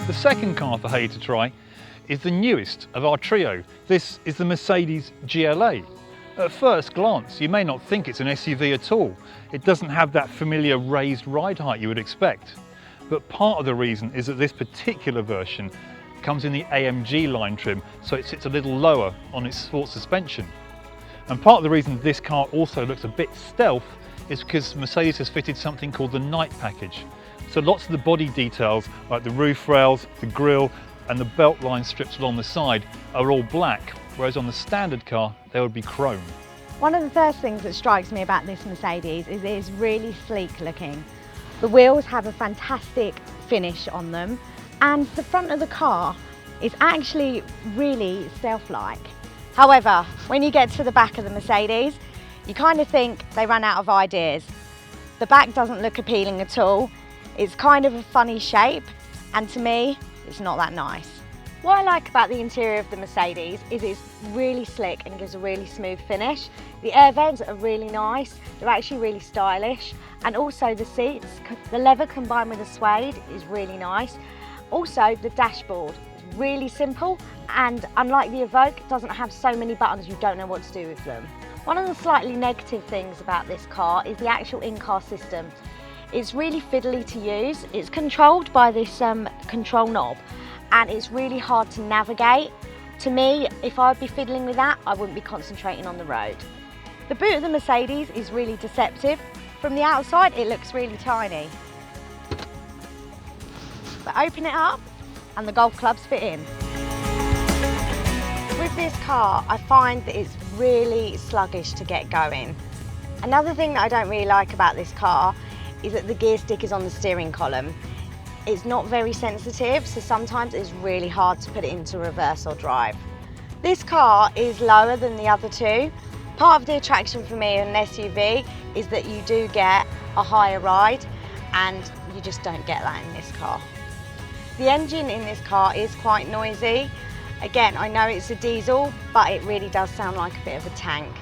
The second car for Hayley to try is the newest of our trio. This is the Mercedes GLA. At first glance, you may not think it's an SUV at all. It doesn't have that familiar raised ride height you would expect. But part of the reason is that this particular version comes in the AMG line trim, so it sits a little lower on its sport suspension. And part of the reason this car also looks a bit stealth is because Mercedes has fitted something called the night package. So lots of the body details, like the roof rails, the grille, and the belt line strips along the side are all black, whereas on the standard car, they would be chrome. One of the first things that strikes me about this Mercedes is it is really sleek looking. The wheels have a fantastic finish on them, and the front of the car is actually really stealth-like. However, when you get to the back of the Mercedes, you kind of think they ran out of ideas. The back doesn't look appealing at all. It's kind of a funny shape, and to me, it's not that nice. What I like about the interior of the Mercedes is it's really slick and gives a really smooth finish. The air vents are really nice, they're actually really stylish, and also the seats, the leather combined with the suede is really nice. Also, the dashboard is really simple, and unlike the Evoque, it doesn't have so many buttons you don't know what to do with them. One of the slightly negative things about this car is the actual in-car system. It's really fiddly to use. It's controlled by this control knob, and it's really hard to navigate. To me, if I'd be fiddling with that, I wouldn't be concentrating on the road. The boot of the Mercedes is really deceptive. From the outside, it looks really tiny. But open it up, and the golf clubs fit in. With this car, I find that it's really sluggish to get going. Another thing that I don't really like about this car is that the gear stick is on the steering column. It's not very sensitive, so sometimes it's really hard to put it into reverse or drive. This car is lower than the other two. Part of the attraction for me in an SUV is that you do get a higher ride, and you just don't get that in this car. The engine in this car is quite noisy. Again, I know it's a diesel, but it really does sound like a bit of a tank.